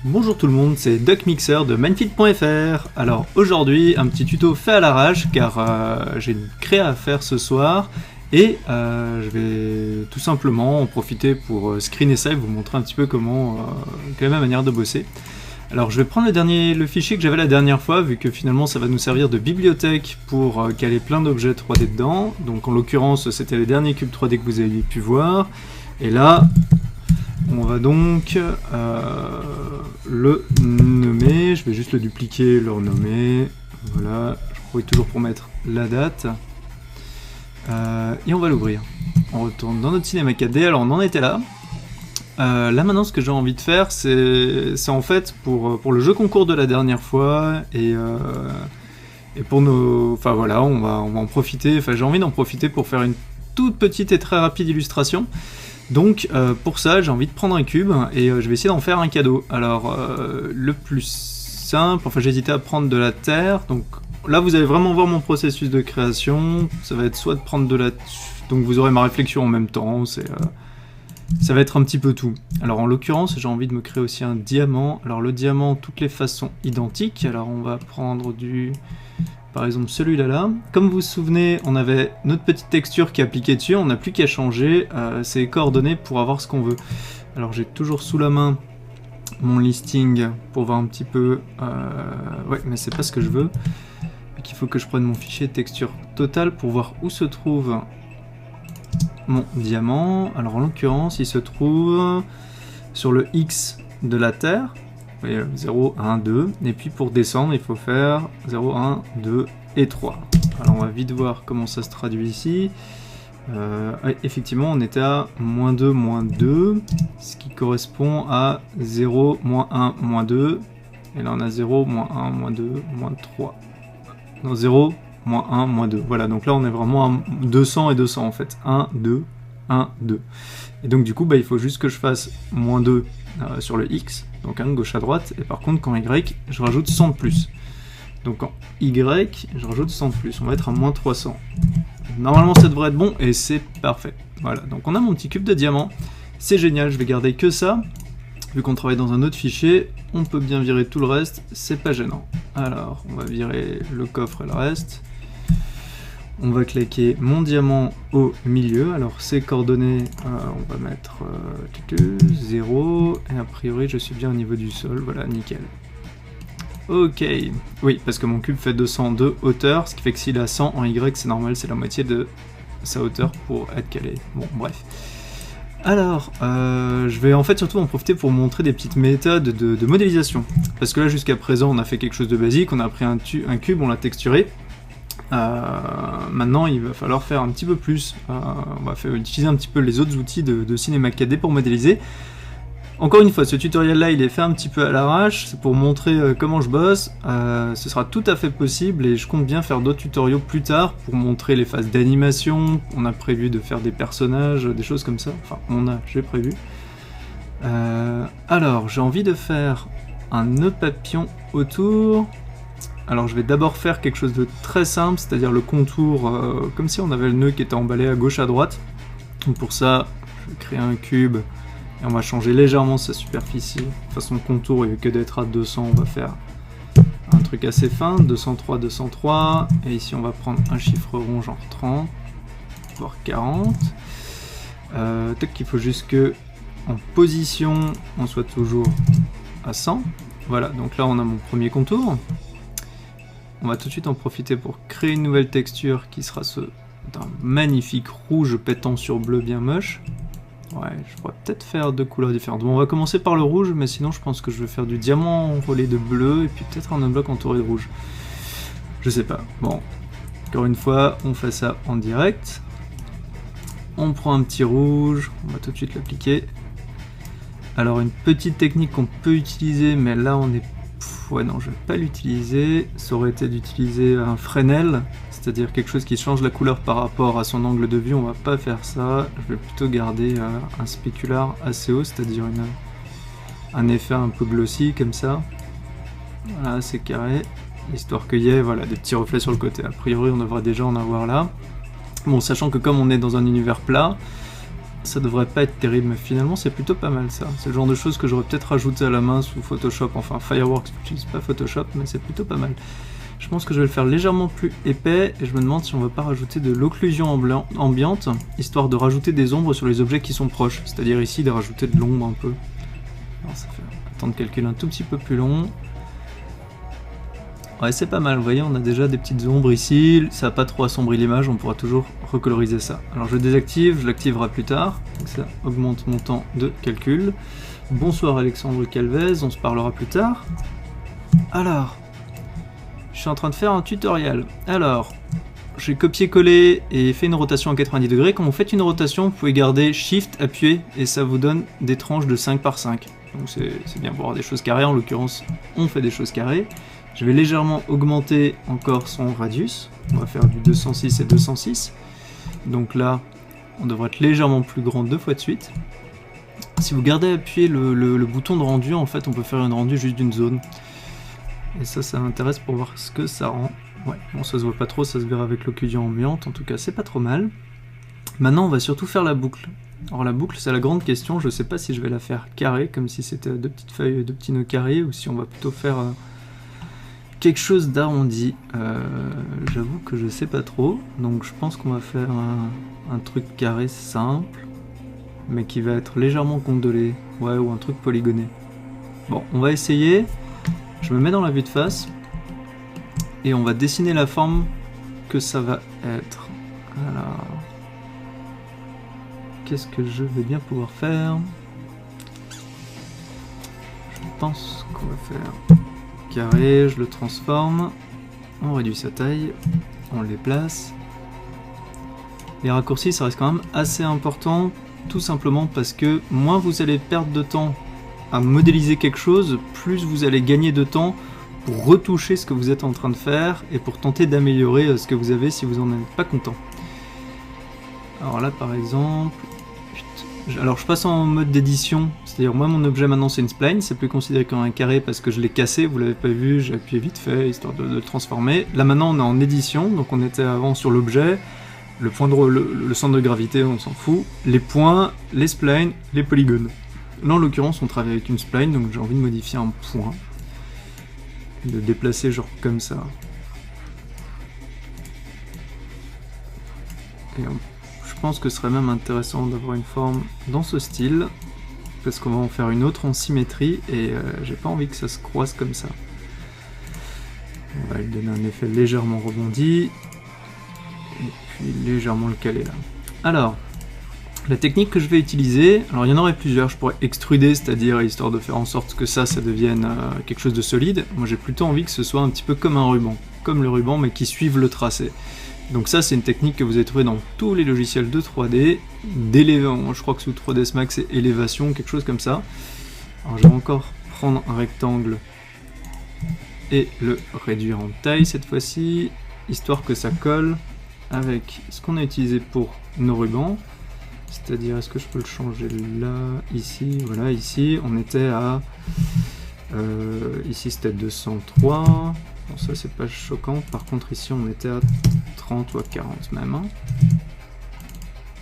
Bonjour tout le monde, c'est DuckMixer de Mindfield.fr. Alors aujourd'hui, un petit tuto fait à l'arrache car j'ai une créa à faire ce soir et je vais tout simplement en profiter pour screener ça et vous montrer un petit peu quelle est ma manière de bosser. Alors je vais prendre le fichier que j'avais la dernière fois vu que finalement ça va nous servir de bibliothèque pour caler plein d'objets 3D dedans. Donc en l'occurrence c'était les derniers cubes 3D que vous avez pu voir. Et là, on va donc le nommer, je vais juste le dupliquer, le renommer, voilà, je profite toujours pour mettre la date, et on va l'ouvrir. On retourne dans notre cinéma 4D, alors on en était là. Là maintenant ce que j'ai envie de faire c'est en fait pour le jeu concours de la dernière fois, et pour nos... Enfin voilà, on va en profiter, enfin j'ai envie d'en profiter pour faire une toute petite et très rapide illustration. Donc pour ça j'ai envie de prendre un cube et je vais essayer d'en faire un cadeau. Alors le plus simple, enfin j'ai hésité à prendre de la terre, donc là vous allez vraiment voir mon processus de création. Ça va être soit de prendre de la... donc vous aurez ma réflexion en même temps, ça va être un petit peu tout. Alors en l'occurrence j'ai envie de me créer aussi un diamant. Alors le diamant, toutes les faces sont identiques, alors on va prendre par exemple celui-là là. Comme vous vous souvenez, on avait notre petite texture qui est appliquée dessus, on n'a plus qu'à changer ses coordonnées pour avoir ce qu'on veut. Alors j'ai toujours sous la main mon listing pour voir un petit peu... ouais, mais c'est pas ce que je veux. Donc il faut que je prenne mon fichier texture totale pour voir où se trouve mon diamant. Alors en l'occurrence, il se trouve sur le X de la Terre. Vous voyez, 0, 1, 2, et puis pour descendre, il faut faire 0, 1, 2 et 3. Alors on va vite voir comment ça se traduit ici. Effectivement, on était à -2, -2, ce qui correspond à 0, -1, -2, et là on a 0, -1, -2, -3. Non, 0, -1, -2. Voilà, donc là on est vraiment à 200 et 200 en fait. 1, 2, 1, 2. Et donc du coup, il faut juste que je fasse -2 sur le X, donc gauche à droite, et par contre, qu'en Y, je rajoute 100 de plus. Donc en Y, je rajoute 100 de plus, on va être à -300. Normalement, ça devrait être bon, et c'est parfait. Voilà, donc on a mon petit cube de diamant, c'est génial, je vais garder que ça. Vu qu'on travaille dans un autre fichier, on peut bien virer tout le reste, c'est pas gênant. Alors, on va virer le coffre et le reste. On va claquer mon diamant au milieu. Alors ces coordonnées, on va mettre 0, et a priori je suis bien au niveau du sol, voilà, nickel. Ok, oui, parce que mon cube fait 200 de hauteur, ce qui fait que s'il a 100 en Y, c'est normal, c'est la moitié de sa hauteur pour être calé. Bon, bref. Alors, je vais en fait surtout en profiter pour montrer des petites méthodes de modélisation. Parce que là, jusqu'à présent, on a fait quelque chose de basique, on a pris un cube, on l'a texturé. Maintenant il va falloir faire un petit peu plus, on va utiliser un petit peu les autres outils de cinéma 4D pour modéliser. Encore une fois, ce tutoriel là il est fait un petit peu à l'arrache, c'est pour montrer comment je bosse. Ce sera tout à fait possible et je compte bien faire d'autres tutoriaux plus tard pour montrer les phases d'animation. On a prévu de faire des personnages, des choses comme ça, enfin j'ai prévu. Alors j'ai envie de faire un nœud papillon autour. Alors je vais d'abord faire quelque chose de très simple, c'est-à-dire le contour, comme si on avait le nœud qui était emballé à gauche à droite. Donc pour ça, je vais créer un cube, et on va changer légèrement sa superficie. De toute façon, le contour, au lieu que d'être à 200, on va faire un truc assez fin, 203, 203, et ici on va prendre un chiffre rond, genre 30, voire 40. Il faut juste que, en position, on soit toujours à 100. Voilà, donc là on a mon premier contour. On va tout de suite en profiter pour créer une nouvelle texture qui sera d'un magnifique rouge pétant sur bleu bien moche. Ouais, je pourrais peut-être faire deux couleurs différentes. Bon, on va commencer par le rouge, mais sinon je pense que je vais faire du diamant enrôlé de bleu et puis peut-être un bloc entouré de rouge. Je sais pas. Bon, encore une fois, on fait ça en direct. On prend un petit rouge, on va tout de suite l'appliquer. Alors une petite technique qu'on peut utiliser, mais là on est... Ouais, non, je vais pas l'utiliser. Ça aurait été d'utiliser un Fresnel, c'est-à-dire quelque chose qui change la couleur par rapport à son angle de vue. On va pas faire ça. Je vais plutôt garder un spécular assez haut, c'est-à-dire un effet un peu glossy comme ça. Voilà, c'est carré, histoire qu'il y ait voilà, des petits reflets sur le côté. A priori, on devrait déjà en avoir là. Bon, sachant que comme on est dans un univers plat, ça devrait pas être terrible, mais finalement c'est plutôt pas mal ça. C'est le genre de choses que j'aurais peut-être rajouté à la main sous Photoshop, enfin Fireworks j'utilise pas Photoshop, mais c'est plutôt pas mal. Je pense que je vais le faire légèrement plus épais, et je me demande si on va pas rajouter de l'occlusion ambiante, histoire de rajouter des ombres sur les objets qui sont proches, c'est-à-dire ici de rajouter de l'ombre un peu. Alors ça fait un temps de calcul un tout petit peu plus long. Ouais, c'est pas mal, vous voyez, on a déjà des petites ombres ici, ça va pas trop assombrir l'image, on pourra toujours recoloriser ça. Alors je désactive, je l'activerai plus tard, donc ça augmente mon temps de calcul. Bonsoir Alexandre Calvez, on se parlera plus tard. Alors, je suis en train de faire un tutoriel. Alors, j'ai copié-collé et fait une rotation à 90 degrés. Quand vous faites une rotation, vous pouvez garder Shift, appuyer, et ça vous donne des tranches de 5 par 5. Donc c'est bien pour avoir des choses carrées, en l'occurrence, on fait des choses carrées. Je vais légèrement augmenter encore son radius. On va faire du 206 et 206. Donc là, on devrait être légèrement plus grand 2 fois de suite. Si vous gardez appuyé le bouton de rendu, en fait, on peut faire une rendu juste d'une zone. Et ça m'intéresse pour voir ce que ça rend. Ouais, bon, ça se voit pas trop, ça se verra avec l'occlusion ambiante. En tout cas, c'est pas trop mal. Maintenant, on va surtout faire la boucle. Alors la boucle, c'est la grande question. Je sais pas si je vais la faire carrée, comme si c'était 2 petites feuilles, 2 petits nœuds carrés, ou si on va plutôt faire... quelque chose d'arrondi, j'avoue que je sais pas trop, donc je pense qu'on va faire un truc carré simple, mais qui va être légèrement condolé, ouais, ou un truc polygoné. Bon, on va essayer, je me mets dans la vue de face, et on va dessiner la forme que ça va être. Alors, qu'est-ce que je vais bien pouvoir faire? Je pense qu'on va faire... carré, je le transforme, on réduit sa taille, on les place. Les raccourcis, ça reste quand même assez important, tout simplement parce que moins vous allez perdre de temps à modéliser quelque chose, plus vous allez gagner de temps pour retoucher ce que vous êtes en train de faire et pour tenter d'améliorer ce que vous avez si vous en êtes pas content. Alors là par exemple, alors je passe en mode d'édition, c'est-à-dire moi mon objet maintenant c'est une spline, c'est plus considéré comme un carré parce que je l'ai cassé, vous l'avez pas vu, j'ai appuyé vite fait histoire de le transformer. Là maintenant on est en édition, donc on était avant sur l'objet, le centre de gravité on s'en fout, les points, les splines, les polygones. Là en l'occurrence on travaille avec une spline, donc j'ai envie de modifier un point, de le déplacer genre comme ça. Et je pense que ce serait même intéressant d'avoir une forme dans ce style, parce qu'on va en faire une autre en symétrie, et j'ai pas envie que ça se croise comme ça. On va lui donner un effet légèrement rebondi, et puis légèrement le caler là. Alors, la technique que je vais utiliser, alors il y en aurait plusieurs, je pourrais extruder, c'est-à-dire histoire de faire en sorte que ça devienne quelque chose de solide. Moi j'ai plutôt envie que ce soit un petit peu comme un ruban, comme le ruban mais qui suive le tracé. Donc ça c'est une technique que vous avez trouvée dans tous les logiciels de 3D, je crois que sous 3ds Max c'est élévation, quelque chose comme ça. Alors je vais encore prendre un rectangle et le réduire en taille cette fois-ci, histoire que ça colle avec ce qu'on a utilisé pour nos rubans. C'est-à-dire, est-ce que je peux le changer là, ici, voilà, ici, on était à... ici c'était 203, bon ça c'est pas choquant, par contre ici on était à 30 ou à 40 même. Hein.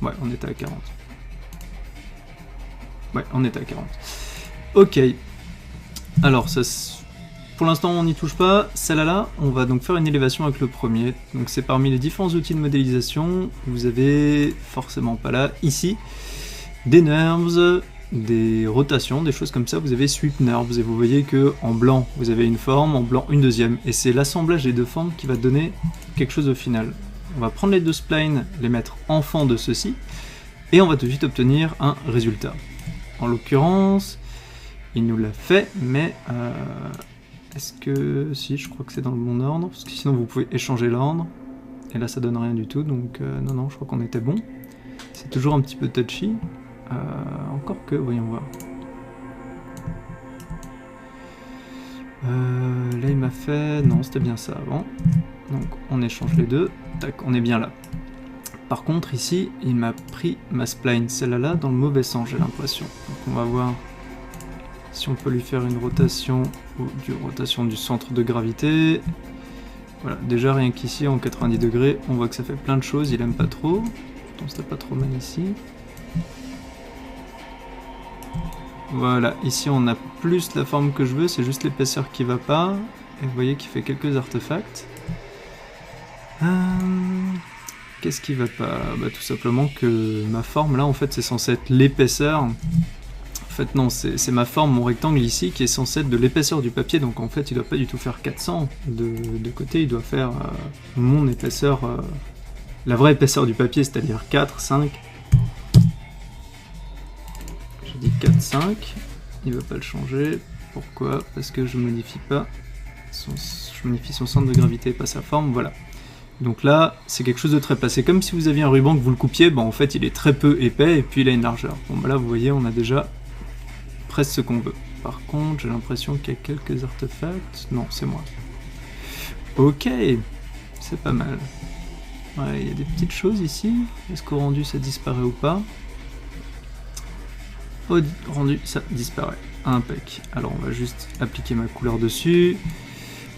Ouais, on était à 40. Ouais, on était à 40. Ok, alors ça... Pour l'instant on n'y touche pas, celle-là, on va donc faire une élévation avec le premier. Donc c'est parmi les différents outils de modélisation, vous avez forcément pas là, ici, des nerves, des rotations, des choses comme ça, vous avez sweep nerves, et vous voyez que en blanc vous avez une forme, en blanc une deuxième, et c'est l'assemblage des deux formes qui va donner quelque chose au final. On va prendre les deux splines, les mettre en fond de ceci, et on va tout de suite obtenir un résultat. En l'occurrence, il nous l'a fait, mais... est-ce que... si, je crois que c'est dans le bon ordre, parce que sinon vous pouvez échanger l'ordre, et là ça donne rien du tout, donc non, je crois qu'on était bon. C'est toujours un petit peu touchy, encore que, voyons voir. Là il m'a fait... non, c'était bien ça avant, donc on échange les deux, tac, on est bien là. Par contre ici, il m'a pris ma spline, celle-là, dans le mauvais sens j'ai l'impression, donc on va voir... si on peut lui faire une rotation ou une rotation du centre de gravité. Voilà, déjà rien qu'ici en 90 degrés, on voit que ça fait plein de choses, il aime pas trop. Pourtant c'était pas trop mal ici. Voilà, ici on a plus la forme que je veux, c'est juste l'épaisseur qui va pas. Et vous voyez qu'il fait quelques artefacts. Qu'est-ce qui va pas? Bah, tout simplement que ma forme là en fait c'est censé être l'épaisseur. En fait non, c'est ma forme, mon rectangle ici qui est censé être de l'épaisseur du papier, donc en fait il doit pas du tout faire 400 de côté, il doit faire mon épaisseur, la vraie épaisseur du papier, c'est-à-dire 4, 5. J'ai dit 4, 5, il va pas le changer. Pourquoi? Parce que je modifie pas je modifie son centre de gravité, pas sa forme, voilà. Donc là, c'est quelque chose de très plat. C'est comme si vous aviez un ruban que vous le coupiez, bah en fait il est très peu épais et puis il a une largeur. Bon bah là vous voyez, on a déjà presque ce qu'on veut. Par contre, j'ai l'impression qu'il y a quelques artefacts. Non, c'est moi. Ok, c'est pas mal. Ouais, il y a des petites choses ici. Est-ce qu'au rendu ça disparaît ou pas? Au rendu, ça disparaît. Impec. Alors on va juste appliquer ma couleur dessus.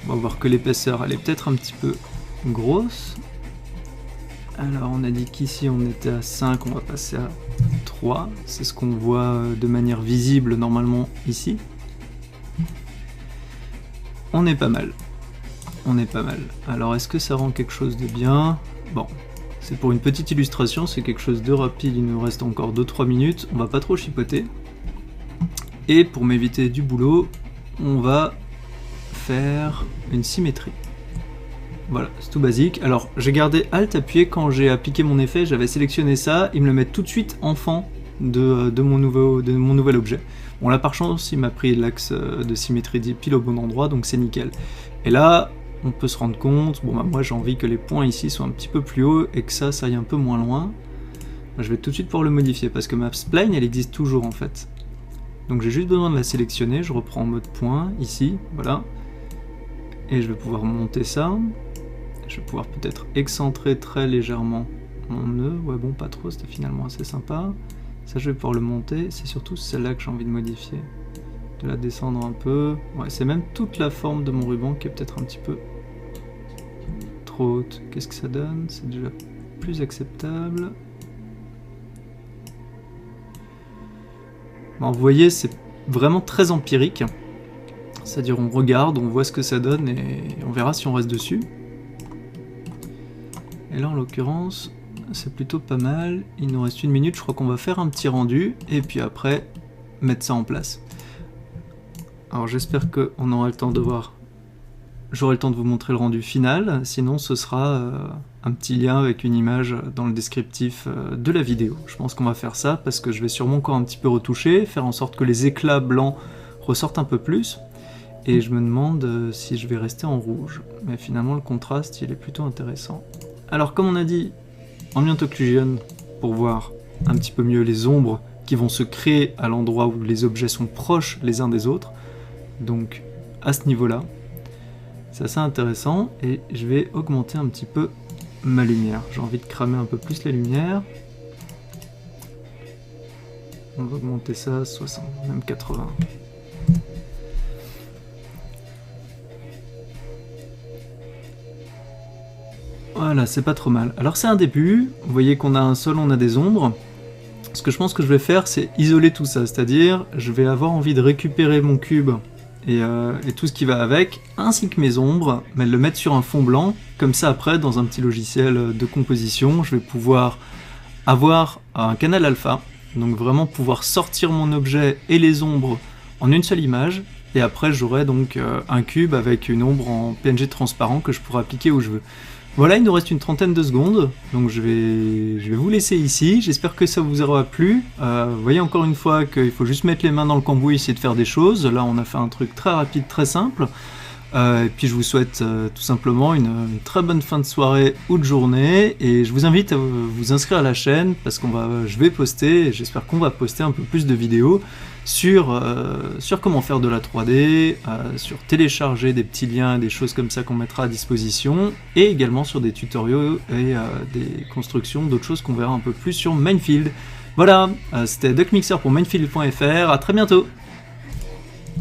On va voir que l'épaisseur, elle est peut-être un petit peu grosse. Alors on a dit qu'ici on était à 5, on va passer à 3. C'est ce qu'on voit de manière visible normalement ici. On est pas mal. On est pas mal. Alors est-ce que ça rend quelque chose de bien? Bon, c'est pour une petite illustration, c'est quelque chose de rapide, il nous reste encore 2-3 minutes, on va pas trop chipoter. Et pour m'éviter du boulot, on va faire une symétrie. Voilà, c'est tout basique. Alors j'ai gardé Alt appuyé quand j'ai appliqué mon effet, j'avais sélectionné ça, il me le met tout de suite en fond de mon nouvel objet. Bon là par chance il m'a pris l'axe de symétrie pile au bon endroit, donc c'est nickel. Et là on peut se rendre compte, bon bah moi j'ai envie que les points ici soient un petit peu plus hauts et que ça aille un peu moins loin. Je vais tout de suite pouvoir le modifier parce que ma spline elle existe toujours en fait. Donc j'ai juste besoin de la sélectionner, je reprends en mode point ici, voilà. Et je vais pouvoir monter ça. Je vais pouvoir peut-être excentrer très légèrement mon nœud. Ouais bon, pas trop, c'était finalement assez sympa. Ça je vais pouvoir le monter, c'est surtout celle-là que j'ai envie de modifier. De la descendre un peu. Ouais, c'est même toute la forme de mon ruban qui est peut-être un petit peu trop haute. Qu'est-ce que ça donne? C'est déjà plus acceptable. Bon, vous voyez, c'est vraiment très empirique. C'est-à-dire on regarde, on voit ce que ça donne et on verra si on reste dessus. Et là en l'occurrence, c'est plutôt pas mal. Il nous reste 1 minute, je crois qu'on va faire un petit rendu et puis après mettre ça en place. Alors j'espère qu'on aura le temps de voir. J'aurai le temps de vous montrer le rendu final, sinon ce sera un petit lien avec une image dans le descriptif de la vidéo. Je pense qu'on va faire ça parce que je vais sûrement encore un petit peu retoucher, faire en sorte que les éclats blancs ressortent un peu plus. Et je me demande si je vais rester en rouge. Mais finalement le contraste il est plutôt intéressant. Alors comme on a dit, Ambient Occlusion, pour voir un petit peu mieux les ombres qui vont se créer à l'endroit où les objets sont proches les uns des autres. Donc à ce niveau-là, c'est assez intéressant et je vais augmenter un petit peu ma lumière. J'ai envie de cramer un peu plus la lumière. On va augmenter ça à 60, même 80. Voilà, c'est pas trop mal. Alors c'est un début, vous voyez qu'on a un sol, on a des ombres. Ce que je pense que je vais faire, c'est isoler tout ça, c'est-à-dire je vais avoir envie de récupérer mon cube et tout ce qui va avec, ainsi que mes ombres, mais le mettre sur un fond blanc, comme ça après, dans un petit logiciel de composition, je vais pouvoir avoir un canal alpha, donc vraiment pouvoir sortir mon objet et les ombres en une seule image, et après j'aurai donc un cube avec une ombre en PNG transparent que je pourrai appliquer où je veux. Voilà, il nous reste une trentaine de secondes, donc je vais vous laisser ici, j'espère que ça vous aura plu. Vous voyez encore une fois qu'il faut juste mettre les mains dans le cambouis et essayer de faire des choses. Là on a fait un truc très rapide, très simple. Et puis je vous souhaite tout simplement une très bonne fin de soirée ou de journée, et je vous invite à vous inscrire à la chaîne parce je vais poster, et j'espère qu'on va poster un peu plus de vidéos sur comment faire de la 3D, sur télécharger des petits liens, des choses comme ça qu'on mettra à disposition, et également sur des tutoriaux et des constructions, d'autres choses qu'on verra un peu plus sur Minefield. Voilà, c'était DuckMixer pour Minefield.fr, à très bientôt.